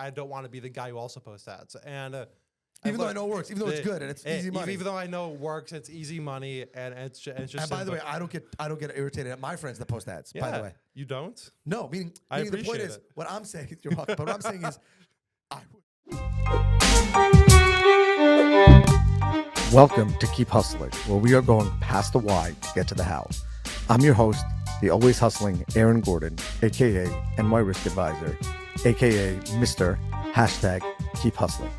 I don't want to be the guy who also posts ads. And even though I know it works, even though it's good and it's easy money. Even though I know it works, it's easy money, and it's just. And by the way, I don't get irritated at my friends that post ads. Yeah, by the way, you don't. No, meaning the point is what I'm saying. You're welcome. But what I'm saying is, Welcome to Keep Hustling, where we are going past the why to get to the how. I'm your host, the always hustling Aaron Gordon, aka NY Risk Advisor, aka Mr. #Keep Hustling.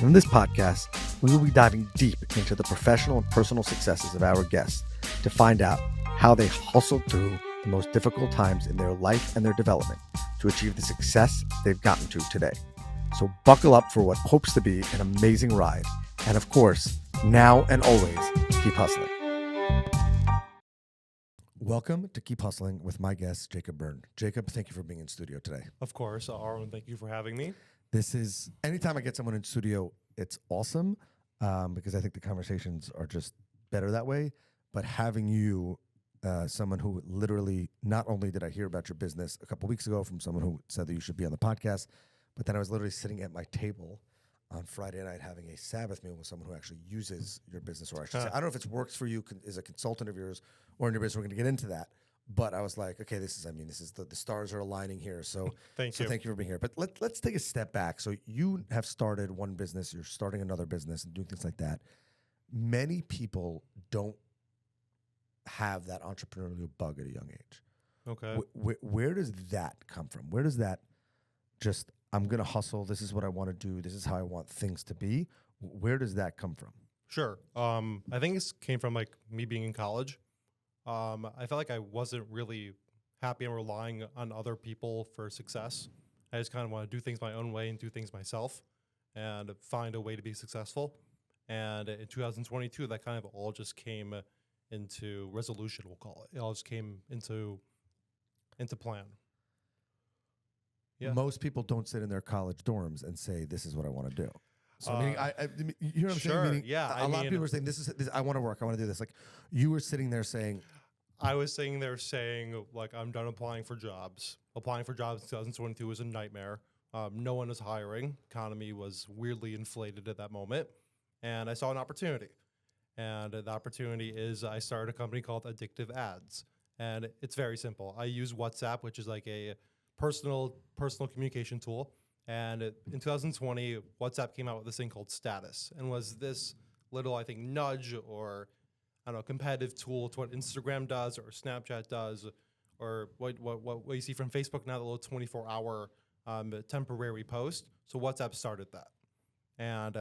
In this podcast, we will be diving deep into the professional and personal successes of our guests to find out how they hustled through the most difficult times in their life and their development to achieve the success they've gotten to today. So buckle up for what hopes to be an amazing ride. And of course, now and always, keep hustling. Welcome to Keep Hustling with my guest, Jacob Birn. Jacob, thank you for being in studio today. Of course, Arwen, thank you for having me. This is, anytime I get someone in studio, it's awesome because I think the conversations are just better that way. But having you, someone who literally, not only did I hear about your business a couple weeks ago from someone who said that you should be on the podcast, but then I was literally sitting at my table on Friday night having a Sabbath meal with someone who actually uses your business, or I should say, I don't know if it works for you as a consultant of yours or in your business. We're going to get into that. But I was like, okay, this is the stars are aligning here. So thank you for being here. But let's take a step back. So you have started one business, you're starting another business and doing things like that. Many people don't have that entrepreneurial bug at a young age. Okay. Where does that come from? Where does that just, I'm going to hustle, this is what I want to do, this is how I want things to be. Where does that come from? Sure. I think it came from like me being in college. I felt like I wasn't really happy and relying on other people for success. I just kind of want to do things my own way and do things myself and find a way to be successful. And in 2022, that kind of all just came into resolution, we'll call it. It all just came into plan. Yeah. Most people don't sit in their college dorms and say, this is what I want to do. So meaning, you know what I'm sure, saying? Meaning, yeah. A lot of people are saying, this, I want to work, I want to do this. Like you were sitting there saying, I was sitting there saying, like, I'm done applying for jobs. Applying for jobs in 2022 was a nightmare. No one was hiring. Economy was weirdly inflated at that moment. And I saw an opportunity. And the opportunity is I started a company called Addictive Ads. And it's very simple. I use WhatsApp, which is like a personal communication tool. And in 2020, WhatsApp came out with this thing called Status, and was this little, I think, nudge or, I don't know, competitive tool to what Instagram does or Snapchat does, or what you see from Facebook now, the little 24-hour temporary post. So WhatsApp started that. And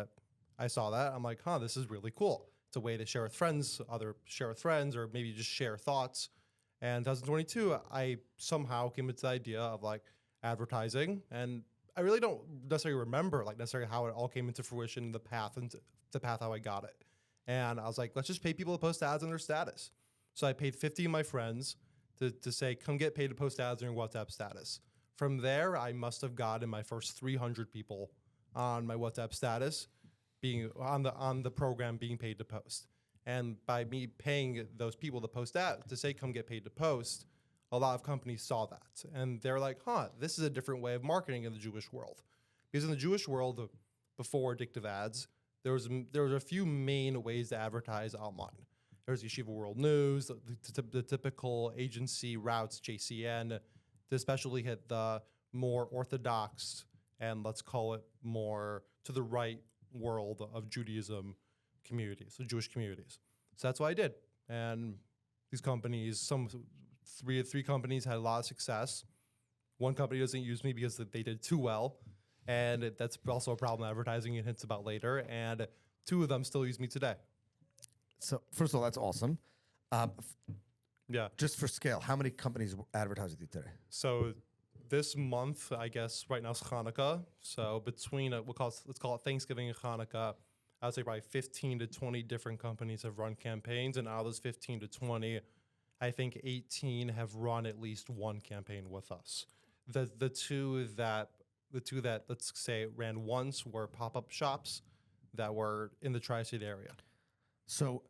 I saw that. I'm like, this is really cool. It's a way to share with friends, or maybe just share thoughts. And 2022, I somehow came into the idea of like advertising, and I really don't necessarily remember like necessarily how it all came into fruition, the path how I got it. And I was like, let's just pay people to post ads on their status. So I paid 50 of my friends to say, come get paid to post ads on your WhatsApp status. From there, I must have gotten my first 300 people on my WhatsApp status being on the program being paid to post. And by me paying those people to post ads, to say, come get paid to post, a lot of companies saw that. And they're like, this is a different way of marketing in the Jewish world. Because in the Jewish world, before Addictive Ads, there was a few main ways to advertise online. There's Yeshiva World News, the typical agency routes, JCN, to especially hit the more orthodox and let's call it more to the right world of Judaism communities, so Jewish communities. So that's what I did. And these companies, three companies had a lot of success. One company doesn't use me because they did too well. And that's also a problem advertising and hints about later. And two of them still use me today. So first of all, that's awesome. Yeah. Just for scale, how many companies advertise with you today? So this month, I guess right now is Hanukkah. So between let's call it Thanksgiving and Hanukkah, I would say probably 15 to 20 different companies have run campaigns, and out of those 15 to 20, I think 18 have run at least one campaign with us. The two that let's say ran once were pop-up shops that were in the tri-state area. So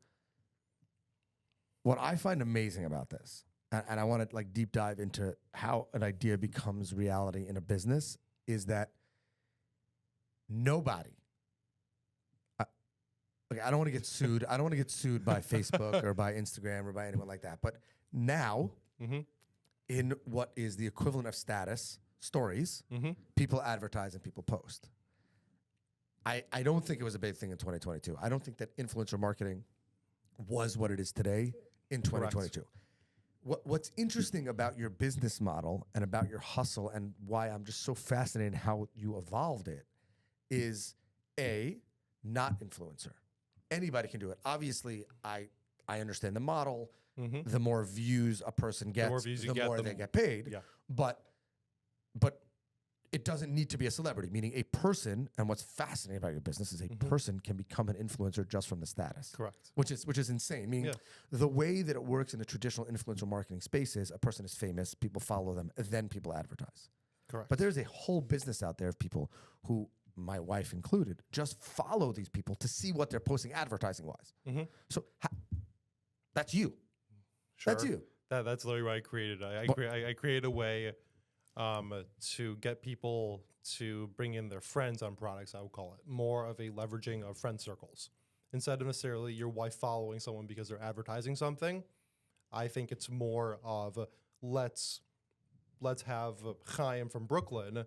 what I find amazing about this, and I want to like deep dive into how an idea becomes reality in a business, is that nobody. Okay, I don't want to get sued. I don't want to get sued by Facebook or by Instagram or by anyone like that. But now, in what is the equivalent of status stories, people advertise and people post. I don't think it was a big thing in 2022. I don't think that influencer marketing was what it is today in 2022. What's interesting about your business model and about your hustle and why I'm just so fascinated in how you evolved it is not influencer. Anybody can do it. Obviously, I understand the model. The more views a person gets, the more they get paid. Yeah. But it doesn't need to be a celebrity, meaning a person, and what's fascinating about your business is a person can become an influencer just from the status. Correct. Which is insane. Meaning the way that it works in the traditional influencer marketing space is a person is famous, people follow them, and then people advertise. Correct. But there's a whole business out there of people who, my wife included, just follow these people to see what they're posting advertising-wise. So that's you. Sure. That's you. That's literally what I created. I created a way to get people to bring in their friends on products, I would call it. More of a leveraging of friend circles. Instead of necessarily your wife following someone because they're advertising something, I think it's more of let's have Chaim from Brooklyn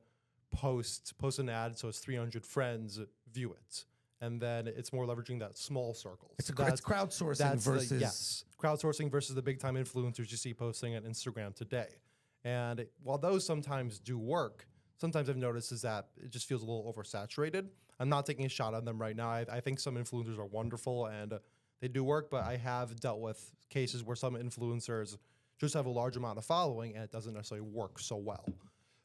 post an ad so his 300 friends view it. And then it's more leveraging that small circles. It's crowdsourcing versus... crowdsourcing versus the big-time influencers you see posting on Instagram today. And while those sometimes do work, sometimes I've noticed is that it just feels a little oversaturated. I'm not taking a shot on them right now. I think some influencers are wonderful and they do work, but I have dealt with cases where some influencers just have a large amount of following and it doesn't necessarily work so well.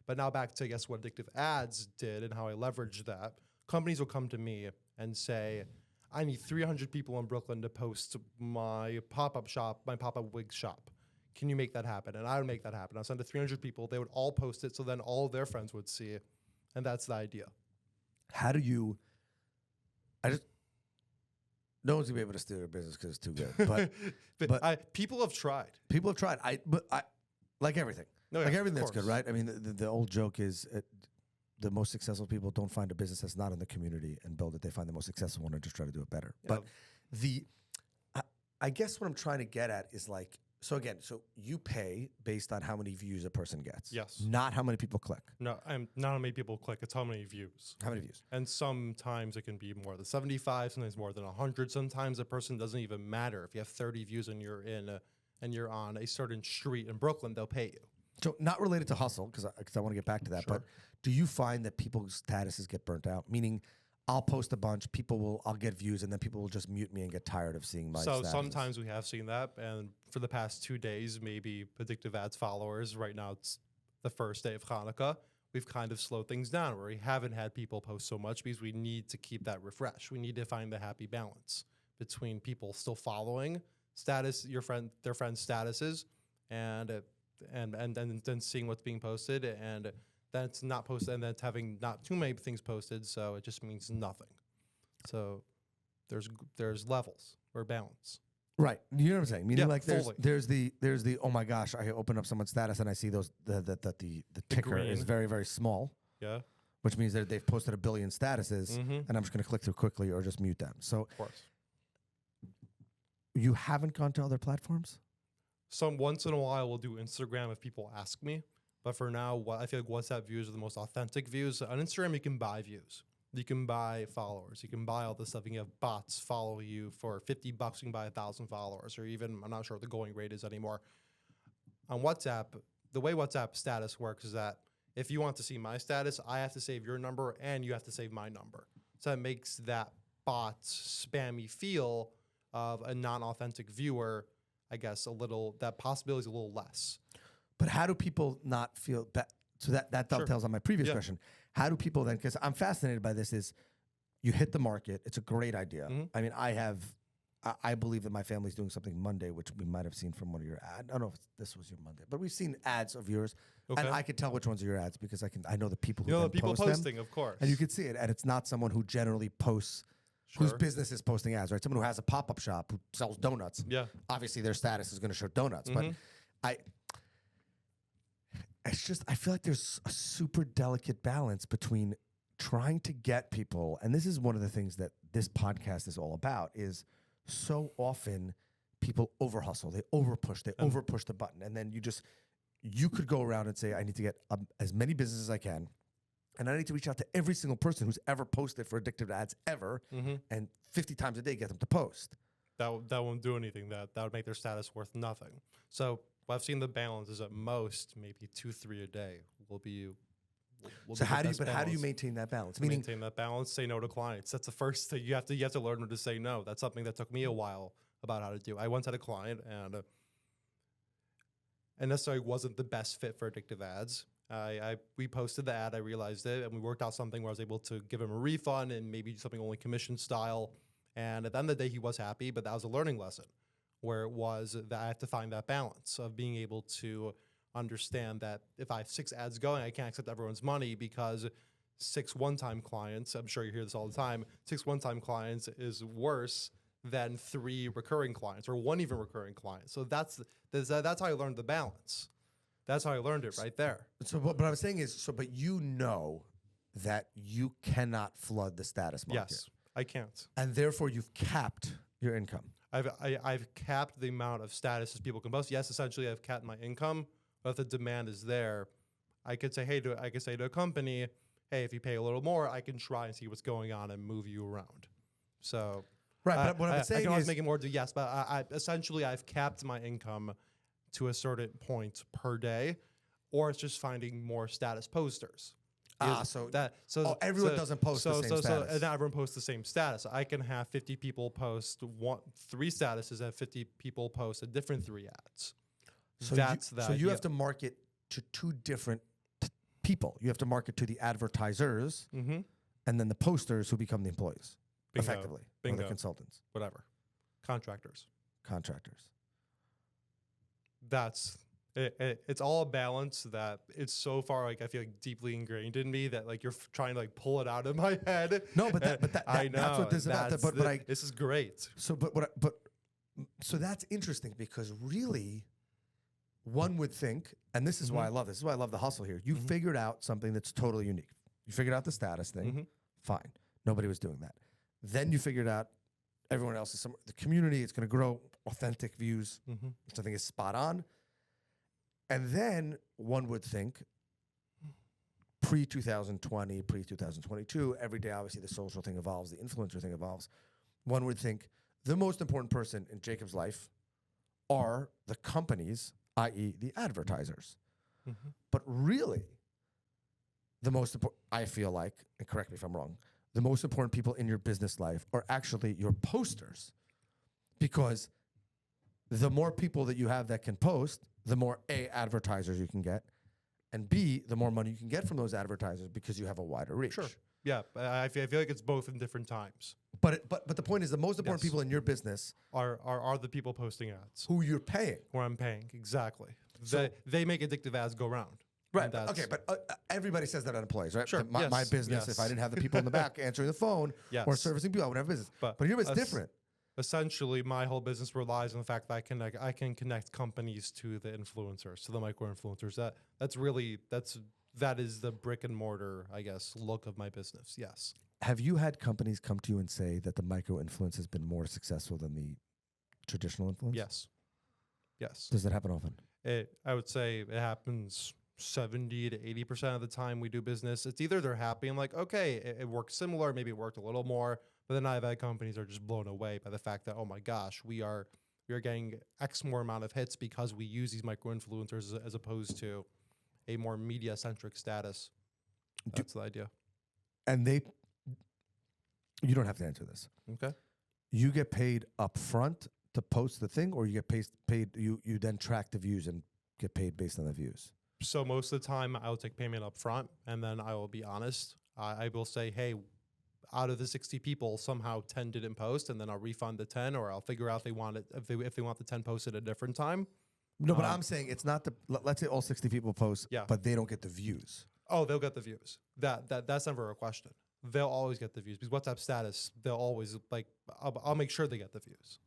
But now back to, I guess, what Addictive Ads did and how I leveraged that. Companies will come to me and say, I need 300 people in Brooklyn to post my pop-up shop, my pop-up wig shop. Can you make that happen? And I would make that happen. I'll send to 300 people. They would all post it, so then all of their friends would see it. And that's the idea. How do you... no one's going to be able to steal your business because it's too good. But people have tried. People have tried. Like everything. No, like yeah, everything that's course. good, right? I mean, the old joke is the most successful people don't find a business that's not in the community and build it. They find the most successful one and just try to do it better. Yeah. But I guess what I'm trying to get at is like, so you pay based on how many views a person gets. Yes. Not how many people click. No, not how many people click. It's how many views. How many views? And sometimes it can be more than 75, sometimes more than 100. Sometimes a person doesn't even matter. If you have 30 views and you're on a certain street in Brooklyn, they'll pay you. So not related to hustle, because I want to get back to that, Sure. but do you find that people's statuses get burnt out? Meaning I'll post a bunch, I'll get views, and then people will just mute me and get tired of seeing my So statuses. sometimes we have seen that, and for the past 2 days, maybe Addictive Ads followers, right now it's the first day of Hanukkah, we've kind of slowed things down where we haven't had people post so much because we need to keep that refresh. We need to find the happy balance between people still following their friends' statuses and then seeing what's being posted, and that's not posted, and that's having not too many things posted, so it just means nothing. So there's levels or balance. Right. You know what I'm saying? Meaning Yeah, like there's the oh my gosh, I open up someone's status and I see those the ticker is green. very, very small. Yeah. Which means that they've posted 1 billion statuses and I'm just gonna click through quickly or just mute them. So Of course. you haven't gone to other platforms? Once in a while we'll do Instagram if people ask me. But for now, I feel like WhatsApp views are the most authentic views. On Instagram, you can buy views. You can buy followers. You can buy all this stuff. You can have bots follow you for $50. You can buy 1,000 followers, or even, I'm not sure what the going rate is anymore. On WhatsApp, the way WhatsApp status works is that if you want to see my status, I have to save your number and you have to save my number. So that makes that bot spammy feel of a non-authentic viewer, I guess, that possibility is a little less. But how do people not feel that? So that dovetails on my previous question. How do people then, because I'm fascinated by this, is you hit the market. It's a great idea. I mean, I believe that my family's doing something Monday, which we might have seen from one of your ads. I don't know if this was your Monday, but we've seen ads of yours. Okay. And I could tell which ones are your ads because I know the people who the people post posting, them, of course. and you can see it. And it's not someone who generally posts, whose business is posting ads, right? Someone who has a pop-up shop who sells donuts. Yeah. Obviously, their status is going to show donuts. But I feel like there's a super delicate balance between trying to get people, and this is one of the things that this podcast is all about, is so often people over hustle, they over push, they over push the button, and then you could go around and say, I need to get as many businesses as I can, and I need to reach out to every single person who's ever posted for Addictive Ads ever, and 50 times a day get them to post. That won't do anything. That would make their status worth nothing. So what I've seen the balance is at most maybe 2-3 a day will be. So how do you maintain that balance? Meaning, maintain that balance. Say no to clients. That's the first thing you have to learn when to say no. That's something that took me a while about how to do. I once had a client and necessarily wasn't the best fit for Addictive Ads. We posted the ad, I realized it, and we worked out something where I was able to give him a refund and maybe do something only commission style. And at the end of the day, he was happy, but that was a learning lesson where it was that I have to find that balance of being able to understand that if I have 6 ads going, I can't accept everyone's money because 6 one-time clients, I'm sure you hear this all the time, 6 one-time clients is worse than 3 recurring clients or 1 even recurring client. So that's how I learned the balance. That's how I learned it right there. So what I was saying is, but you know that you cannot flood the status market. Yes, I can't. And therefore you've capped your income. I've capped the amount of statuses people can post. Yes, essentially I've capped my income, but if the demand is there, I could say, I could say to a company, hey, if you pay a little more, I can try and see what's going on and move you around. So right, but what I'm saying I can always is make it more. Yes, but I've capped my income to a certain point per day, or it's just finding more status posters. Everyone doesn't post the same status. And not everyone posts the same status. I can have 50 people post 3 statuses and 50 people post a different 3 ads. So you have to market to 2 different people. You have to market to the advertisers and then the posters who become the employees, effectively, or the consultants. Whatever. Contractors. That's it's all a balance that it's so far I feel like deeply ingrained in me that like you're trying to like pull it out of my head. No, but I know that's what this is about. This is great. So so that's interesting because really, one would think, and this is why I love this. This is why I love the hustle here. You figured out something that's totally unique. You figured out the status thing. Fine, nobody was doing that. Then you figured out everyone else is the community. It's going to grow authentic views, which I think is spot on. And then one would think, pre-2020, pre-2022, every day, obviously, the social thing evolves, the influencer thing evolves. One would think the most important person in Jacob's life are the companies, i.e. the advertisers. But really, the most important, I feel like, and correct me if I'm wrong, the most important people in your business life are actually your posters. Because the more people that you have that can post, the more A, advertisers you can get, and B, the more money you can get from those advertisers because you have a wider reach. Sure. Yeah, I feel like it's both in different times. But the point is, the most important people in your business are the people posting ads. Who you're paying. Who I'm paying, exactly. So, they make Addictive Ads go round. Right. Okay, but everybody says that on employees, right? Sure. My business, if I didn't have the people in the back answering the phone or servicing people, I wouldn't have business. But your business is different. Essentially, my whole business relies on the fact that I can connect companies to the influencers, to the micro influencers. That is the brick and mortar, I guess, look of my business. Yes. Have you had companies come to you and say that the micro influence has been more successful than the traditional influence? Yes. Does that happen often? I would say it happens 70 to 80% of the time we do business. It's either they're happy and like, okay, it worked similar, maybe it worked a little more. But then I've had companies that are just blown away by the fact that, oh my gosh, we are getting X more amount of hits because we use these micro influencers as opposed to a more media centric status. That's the idea. And you don't have to answer this. Okay. You get paid up front to post the thing, or you get paid you then track the views and get paid based on the views? So most of the time I'll take payment up front and then I will be honest. I will say, hey, out of the 60 people, somehow 10 didn't post, and then I'll refund the 10, or I'll figure out if they want the 10 posted at a different time. No, but I'm saying it's not let's say all 60 people post, but they don't get the views. Oh, they'll get the views. That's never a question. They'll always get the views because WhatsApp status, they'll always I'll make sure they get the views.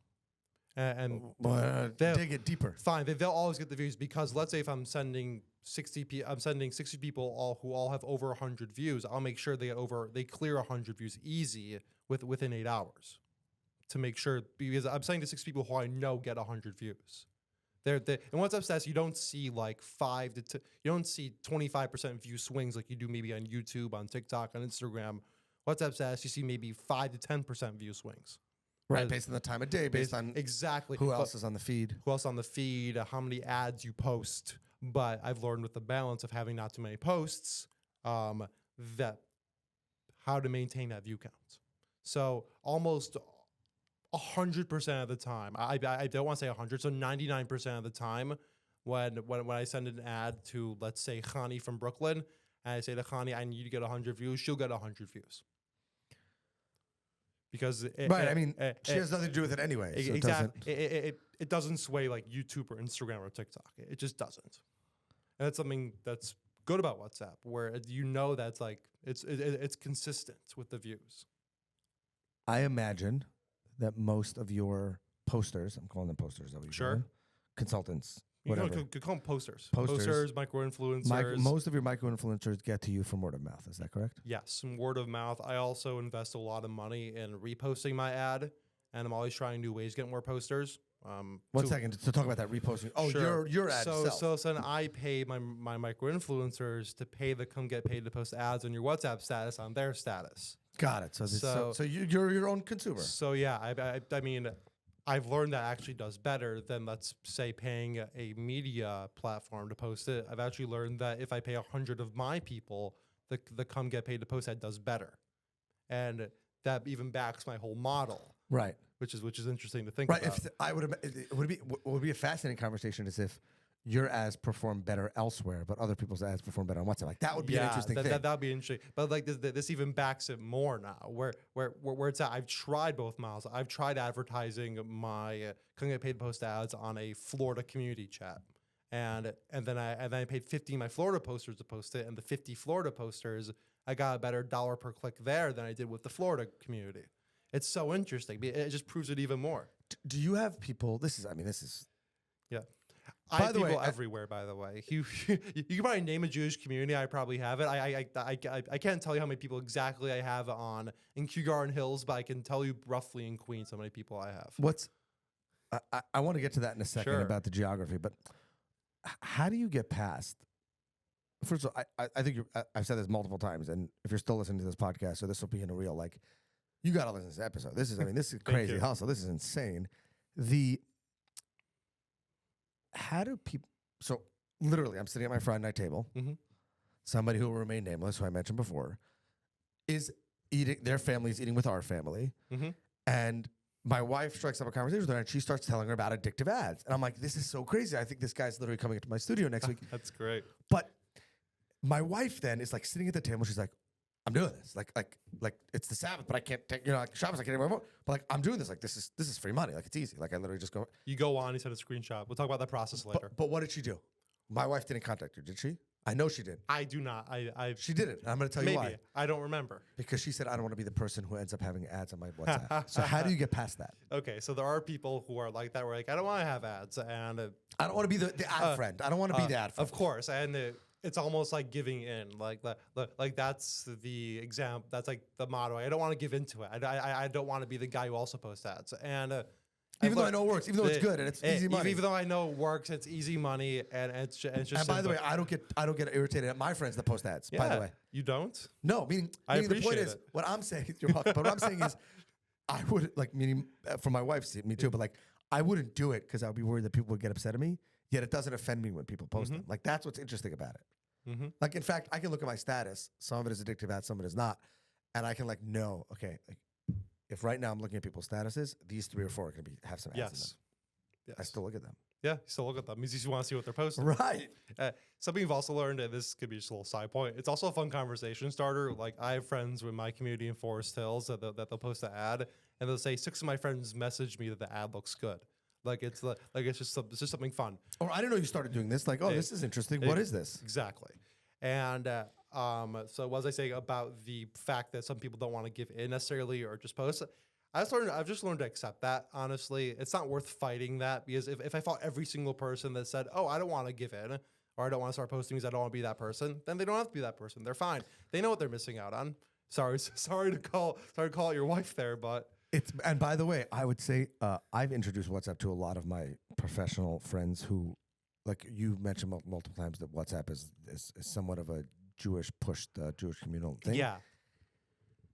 and they'll- dig it deeper. fine, they'll always get the views because let's say if I'm sending 60 people who all have over 100 views, I'll make sure they clear 100 views easy within 8 hours to make sure, because I'm sending to 6 people who I know get 100 views. In WhatsApp stats, you don't see like you don't see 25% view swings like you do maybe on YouTube, on TikTok, on Instagram. WhatsApp stats, you see maybe 5 to 10% view swings. Right, based on the time of day, based on exactly who else is on the feed. Who else on the feed, how many ads you post. But I've learned with the balance of having not too many posts, that how to maintain that view count. So almost 100% of the time, I don't want to say 100, so 99% of the time, when I send an ad to, let's say, Khani from Brooklyn, and I say to Khani, I need you to get 100 views, she'll get 100 views. Because she has nothing to do with it anyway. So exactly, it doesn't sway like YouTube or Instagram or TikTok. It just doesn't, and that's something that's good about WhatsApp, where that's like it's consistent with the views. I imagine that most of your posters, I'm calling them posters, is that what you Sure. call them? Consultants, You whatever. could call them posters. Posters. Micro-influencers. Most of your micro-influencers get to you from word of mouth. Is that correct? Yes, and word of mouth. I also invest a lot of money in reposting my ad, and I'm always trying new ways to get more posters. One second to talk about that reposting. Oh, Sure. your ad so itself. then I pay my micro-influencers to pay the come get paid to post ads on your WhatsApp status on their status. Got it. So you're your own consumer. So yeah, I mean, I've learned that actually does better than, let's say, paying a media platform to post it. I've actually learned that if I pay 100 of my people, the come get paid to post ad does better, and that even backs my whole model. Right. Which is interesting to think Right. about. If I would be a fascinating conversation is if your ads perform better elsewhere, but other people's ads perform better on WhatsApp. Like that would be an interesting thing. That'd be interesting. But like this even backs it more now. Where it's at. I've tried both models. I've tried advertising my couldn't get paid post ads on a Florida community chat, and then I paid 50 my Florida posters to post it, and the 50 Florida posters I got a better dollar per click there than I did with the Florida community. It's so interesting. It just proves it even more. Do you have people? This is. Yeah. By I have the way, people everywhere, by the way. You can probably name a Jewish community. I probably have it. I can't tell you how many people exactly I have in Kew Garden Hills, but I can tell you roughly in Queens how many people I have. I want to get to that in a second Sure. about the geography, but how do you get past? First of all, I think I've said this multiple times, and if you're still listening to this podcast, so this will be in a reel, like, you got to listen to this episode. This is crazy you. hustle. This is insane. How do people? So literally, I'm sitting at my Friday night table. Mm-hmm. Somebody who will remain nameless, who I mentioned before, is eating. Their family is eating with our family, Mm-hmm. and my wife strikes up a conversation with her, and she starts telling her about addictive ads. And I'm like, this is so crazy. I think this guy's literally coming into my studio next week. That's great. But my wife then is like sitting at the table. She's like, I'm doing this. Like it's the Sabbath, but I can't take, like Shabbos, I can't take my phone. But like, I'm doing this. Like, this is free money. Like, it's easy. Like, I literally just go. You go on, you send a screenshot. We'll talk about that process later. But what did she do? My wife didn't contact her, did she? I know she did. I do not. She didn't. And I'm going to tell maybe. you why. I don't remember. Because she said, I don't want to be the person who ends up having ads on my WhatsApp. So how do you get past that? Okay, so there are people who are like that. Where like, I don't want to have ads, and I don't want to be the ad friend. I don't want to be the ad friend. Of course, and it's almost like giving in. Like that's the example. That's like the motto. I don't want to give into it. I don't want to be the guy who also posts ads. And even though I know it works, even though it's good and it's easy money. Even though I know it works, it's easy money, and it's just. And by the way, I don't get irritated at my friends that post ads. By the way, you don't. no, meaning I the point appreciate is it. what I'm saying. You're welcome. But what I'm saying is, I would like meaning for my wife, me too. But like, I wouldn't do it because I would be worried that people would get upset at me. Yet it doesn't offend me when people post them. Like that's what's interesting about it. Mm-hmm. Like in fact, I can look at my status. Some of it is addictive ads, some of it is not, and I can like know. Okay, like, if right now I'm looking at people's statuses, these 3 or 4 are going to have some ads in them. Yes. I still look at them. Yeah, you still look at them. Means you want to see what they're posting. Right. Something you've also learned, and this could be just a little side point, it's also a fun conversation starter. Like, I have friends with my community in Forest Hills that they'll post an ad, and they'll say 6 of my friends message me that the ad looks good. Like, it's just something fun. Or I didn't know you started doing this. Like, oh, this is interesting. What is this? Exactly. And so what was I saying about the fact that some people don't want to give in necessarily or just post? I've just learned to accept that. Honestly, it's not worth fighting that, because if I fought every single person that said, "Oh, I don't want to give in," or "I don't want to start posting because I don't want to be that person," then they don't have to be that person. They're fine. They know what they're missing out on. Sorry to call out your wife there, but And by the way, I would say I've introduced WhatsApp to a lot of my professional friends who, like you mentioned multiple times, that WhatsApp is somewhat of a Jewish Jewish communal thing. yeah,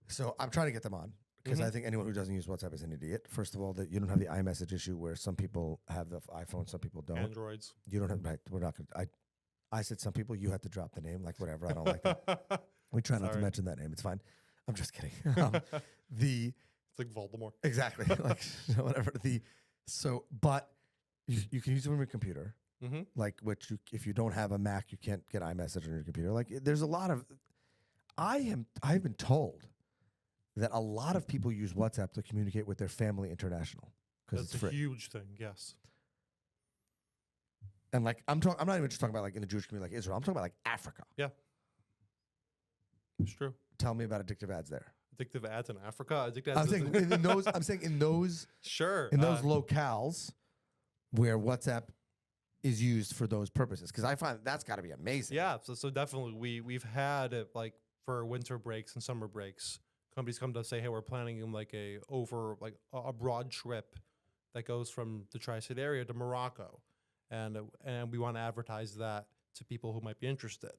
So I'm trying to get them on because I think anyone who doesn't use WhatsApp is an idiot. First of all, that you don't have the iMessage issue where some people have the iPhone, some people don't. Androids. You don't have. Right, we're not going. I said some people. You had to drop the name. Like whatever. I don't like that. We try not to Sorry. mention that name. It's fine. I'm just kidding. It's like Voldemort. Exactly. Like whatever. But you can use it on your computer. Mm-hmm. Like if you don't have a Mac, you can't get iMessage on your computer. Like there's a lot of. I've been told that a lot of people use WhatsApp to communicate with their family international because That's it's a free. huge thing. Yes. And like I'm not even just talking about like in the Jewish community like Israel. I'm talking about like Africa. Yeah. It's true. Tell me about addictive ads there. Addictive ads in Africa. Addictive I'm ads. saying in those. I'm saying in those Sure. locales where WhatsApp is used for those purposes, because I find that's got to be amazing. Yeah. So definitely we've had like for winter breaks and summer breaks, companies come to us say, "Hey, we're planning like a broad trip that goes from the tri-state area to Morocco, and we want to advertise that to people who might be interested."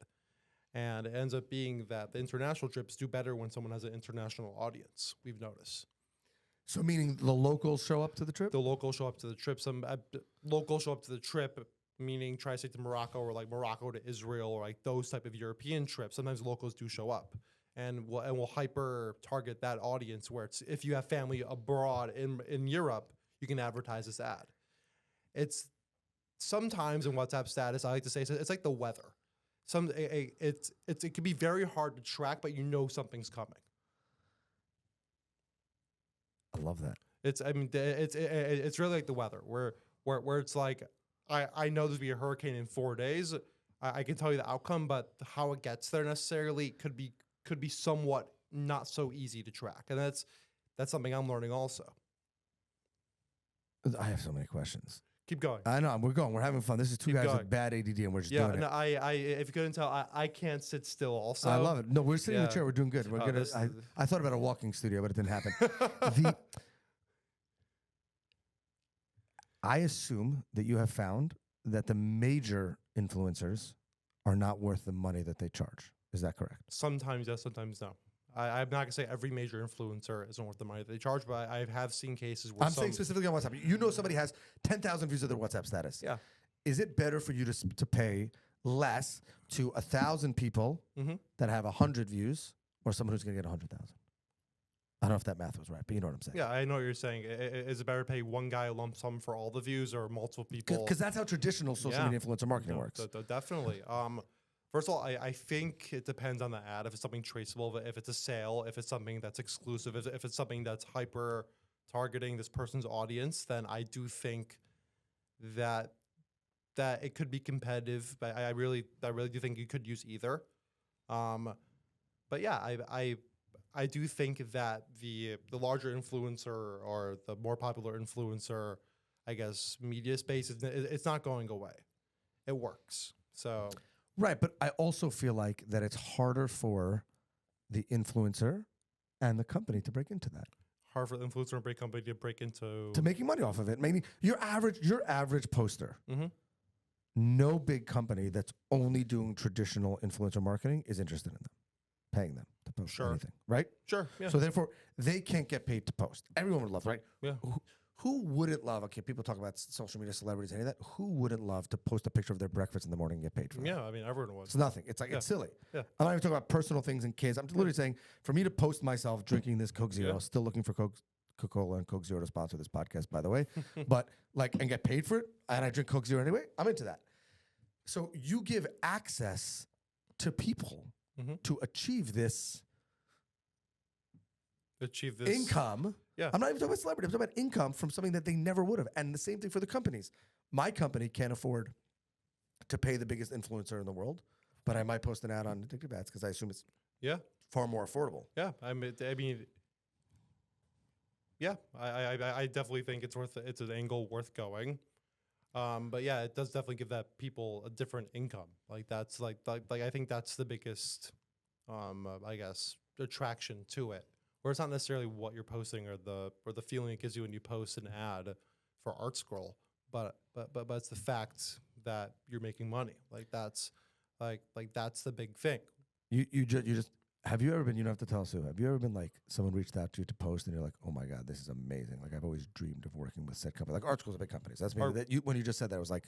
And it ends up being that the international trips do better when someone has an international audience. We've noticed. So meaning the locals show up to the trip. The locals show up to the trip. Some locals show up to the trip, meaning tri-state to Morocco, or like Morocco to Israel, or like those type of European trips. Sometimes locals do show up, and we'll hyper target that audience. Where it's if you have family abroad in Europe, you can advertise this ad. It's sometimes in WhatsApp status, I like to say it's like the weather. It can be very hard to track, but you know something's coming. I love that. It's really like the weather, where it's like I know there's gonna be a hurricane in 4 days. I can tell you the outcome, but how it gets there necessarily could be somewhat not so easy to track, and that's something I'm learning also. I have so many questions. Keep going. I know we're going. We're having fun. This is two Keep guys going. with bad ADD, and we're just Yeah, doing no, it. I if you couldn't tell, I can't sit still. Also, I love it. No, we're sitting in Yeah. the chair. We're doing good. We're gonna. this- I thought about a walking studio, but it didn't happen. I assume that you have found that the major influencers are not worth the money that they charge. Is that correct? Sometimes yes, sometimes no. I'm not gonna say every major influencer isn't worth the money they charge, but I have seen cases where I'm saying specifically on WhatsApp. You know somebody has 10,000 views of their WhatsApp status. Yeah. Is it better for you to pay less to 1,000 people Mhm. that have 100 views, or someone who's going to get 100,000? I don't know if that math was right, but you know what I'm saying. Yeah, I know what you're saying. Is it better to pay one guy a lump sum for all the views, or multiple people? Because that's how traditional social Yeah. media influencer marketing No, works. definitely. First of all, I think it depends on the ad. If it's something traceable, if it's a sale, if it's something that's exclusive, if it's something that's hyper targeting this person's audience, then I do think that it could be competitive. But I really do think you could use either. But yeah, I do think that the larger influencer or the more popular influencer, I guess, media space it's not going away. It works. So. Right, but I also feel like that it's harder for the influencer and the company to break into that. Hard for the influencer and break company to break into making money off of it. Meaning your average poster. Mhm. No big company that's only doing traditional influencer marketing is interested in them, paying them to post Sure. anything, right? Sure. Yeah. So therefore, they can't get paid to post. Everyone would love, right? Yeah. Who wouldn't love? Okay, people talk about social media celebrities, any of that. Who wouldn't love to post a picture of their breakfast in the morning and get paid for it? Yeah. I mean, everyone would. It's nothing. It's like it's silly. Yeah. I'm not even talking about personal things and kids. I'm literally saying for me to post myself drinking this Coke Zero, Yeah. still looking for Coca-Cola and Coke Zero to sponsor this podcast, by the way, but like and get paid for it, and I drink Coke Zero anyway. I'm into that. So you give access to people Mhm. to achieve this Achieve this income. Yeah. I'm not even talking about celebrity. I'm talking about income from something that they never would have. And the same thing for the companies. My company can't afford to pay the biggest influencer in the world, but I might post an ad on Addictive ads because I assume it's Yeah. far more affordable. Yeah. I mean, Yeah, I definitely think it's an angle worth going. But yeah, it does definitely give that people a different income. Like that's like I think that's the biggest, I guess, attraction to it. Where it's not necessarily what you're posting or the feeling it gives you when you post an ad for Art Scroll, but it's the fact that you're making money. Like that's the big thing. You just have you ever been? You don't have to tell us who. Have you ever been like someone reached out to you to post and you're like, oh my god, this is amazing. Like I've always dreamed of working with said company. Like Art School's a big company. So that's maybe that you when you just said that, I was like,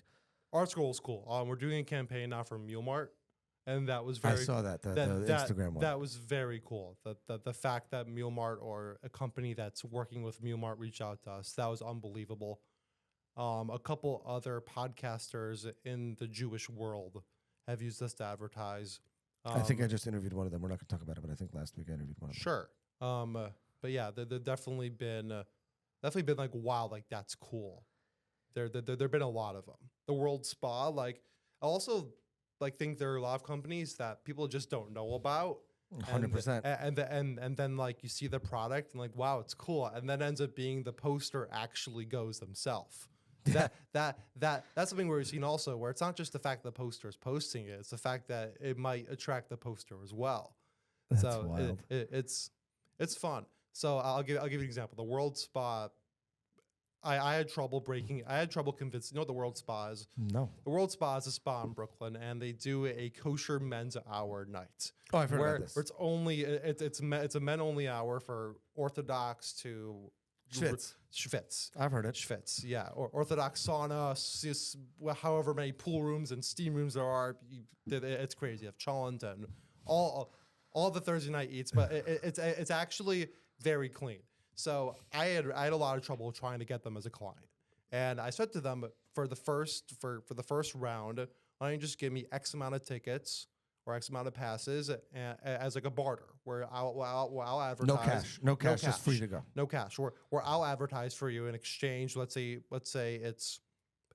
Art Scroll is cool. We're doing a campaign now for Mule Mart, and that was I very saw that the Instagram one. that was very cool. The fact that Mule Mart or a company that's working with Mule Mart reached out to us, that was unbelievable. A couple other podcasters in the Jewish world have used us to advertise. I think I just interviewed one of them. We're not going to talk about it, but I think last week I interviewed one of them. Sure. But yeah, there definitely been like, wow, like that's cool. There've been a lot of them. The World Spa, like I also like think there are a lot of companies that people just don't know about. 100%. And then like you see the product and like, wow, it's cool. And then ends up being the poster actually goes themselves. That's something we've seen also, where it's not just the fact that the poster is posting it; it's the fact that it might attract the poster as well. That's so wild. It's fun. So I'll give you an example. The World Spa. I had trouble convincing. You know what the World Spa is? No. The World Spa is a spa in Brooklyn, and they do a kosher men's hour night. Oh, I've heard about this. Where it's only it's a men only hour for Orthodox to Schwitz. I've heard it. Schwitz, yeah. Or Orthodox sauna, however many pool rooms and steam rooms there are. It's crazy. You have cholent and all the Thursday night eats, but it's actually very clean. So I had a lot of trouble trying to get them as a client, and I said to them for the first round, why don't you just give me X amount of tickets or X amount of passes as like a barter, where I'll advertise. No cash, just free to go. No cash. Where I'll advertise for you in exchange. Let's say it's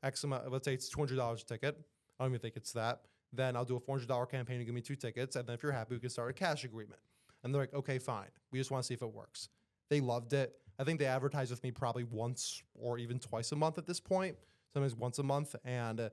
X amount. Let's say it's $200 a ticket. I don't even think it's that. Then I'll do a $400 campaign and give me 2 tickets, and then if you're happy, we can start a cash agreement. And they're like, okay, fine. We just want to see if it works. They loved it. I think they advertise with me probably once or even twice a month at this point. Sometimes once a month, and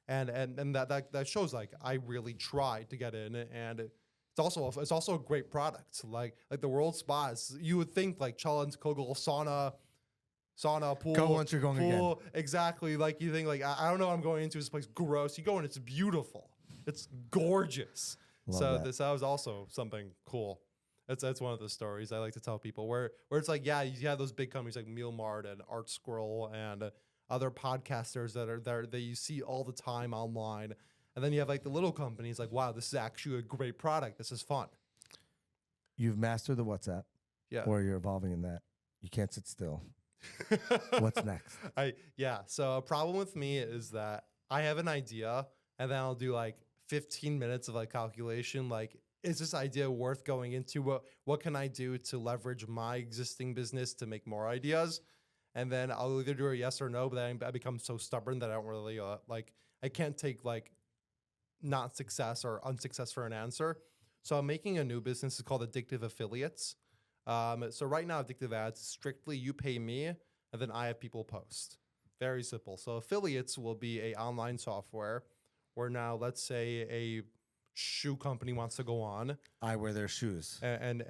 that shows like I really tried to get in, and it's also a great product. Like the World Spas, you would think like Cholent, Kogel, sauna, pool. Go once you're going again. Exactly. Like you think like I don't know what I'm going into this place. Gross. You go in, it's beautiful. It's gorgeous. Love that. That was also something cool. That's one of the stories I like to tell people where it's like, yeah, you have those big companies like Meal Mart and Art Scroll and other podcasters that are there that you see all the time online. And then you have like the little companies like, wow, this is actually a great product. This is fun. You've mastered the WhatsApp. Yeah. Or you're evolving in that. You can't sit still. What's next? So a problem with me is that I have an idea and then I'll do like 15 minutes of like calculation. Like, is this idea worth going into? What can I do to leverage my existing business to make more ideas? And then I'll either do a yes or no, but then I become so stubborn that I don't really I can't take like not success or unsuccess for an answer. So I'm making a new business. It's called Addictive Affiliates. So right now, Addictive Ads, strictly you pay me, and then I have people post. Very simple. So affiliates will be a online software where now, let's say a shoe company wants to go on. I wear their shoes. And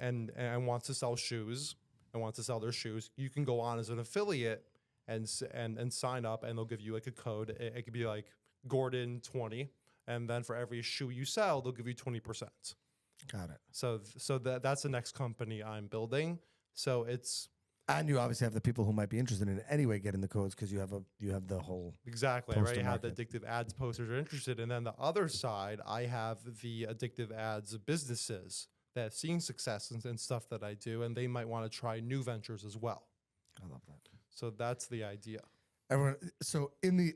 wants to sell shoes and wants to sell their shoes. You can go on as an affiliate and sign up, and they'll give you like a code. It could be like Gordon 20, and then for every shoe you sell, they'll give you 20%. Got it. So that's the next company I'm building. So it's and you obviously have the people who might be interested in it anyway getting the codes because you have the whole exactly. I already have the market. Addictive Ads posters are interested, and then the other side, I have the Addictive Ads businesses that have seen success and stuff that I do, and they might want to try new ventures as well. I love that. So that's the idea. Everyone. So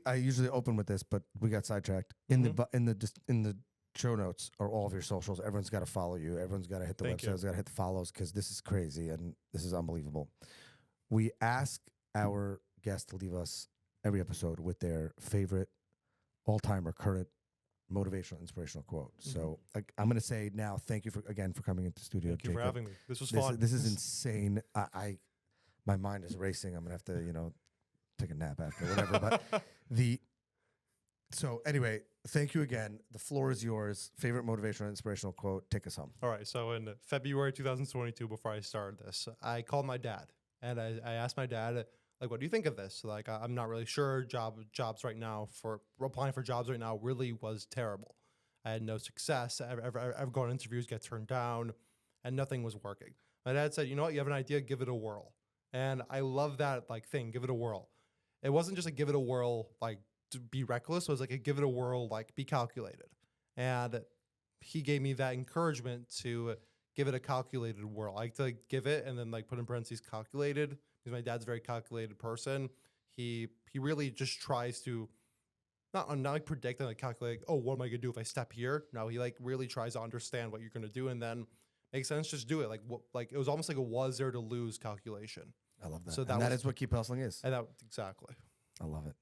I usually open with this, but we got sidetracked. In the show notes are all of your socials. Everyone's got to follow you. Everyone's got to hit the Thank website. you. Everyone's got to hit the follows because this is crazy and this is unbelievable. We ask our guests to leave us every episode with their favorite all-time or current motivational, inspirational quote. So I'm going to say now, thank you again for coming into the studio. Thank you for Jacob. having me. This was fun. This is insane. my mind is racing. I'm gonna have to, take a nap after whatever. But so anyway, thank you again. The floor is yours. Favorite motivational, inspirational quote. Take us home. All right. So in February 2022, before I started this, I called my dad and I asked my dad, like, what do you think of this? Like, I'm not really sure. Jobs right now for applying for jobs right now really was terrible. I had no success. I've gone to interviews, get turned down, and nothing was working. My dad said, you know what? You have an idea, give it a whirl. And I love that thing, give it a whirl. It wasn't just a give it a whirl, to be reckless. It was like a give it a whirl, be calculated. And he gave me that encouragement to give it a calculated whirl. I like to give it and then put in parentheses calculated, because my dad's a very calculated person. He really just tries to not predict and calculate, oh, what am I gonna do if I step here? No, he really tries to understand what you're gonna do and then makes sense, just do it. It was almost like a was there to lose calculation. I love that. So that is what Keep Hustling is. And exactly. I love it.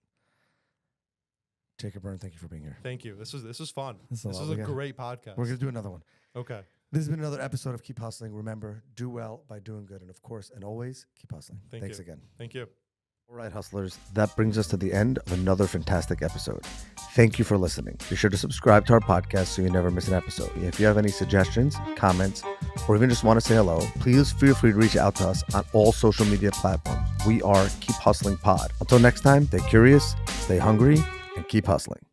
Jacob Birn, thank you for being here. Thank you. This was fun. This was a great podcast. We're going to do another one. Okay. This has been another episode of Keep Hustling. Remember, do well by doing good. And of course, and always, keep hustling. Thanks again. Thank you. All right, hustlers. That brings us to the end of another fantastic episode. Thank you for listening. Be sure to subscribe to our podcast so you never miss an episode. If you have any suggestions, comments, or even just want to say hello, please feel free to reach out to us on all social media platforms. We are Keep Hustling Pod. Until next time, stay curious, stay hungry, and keep hustling.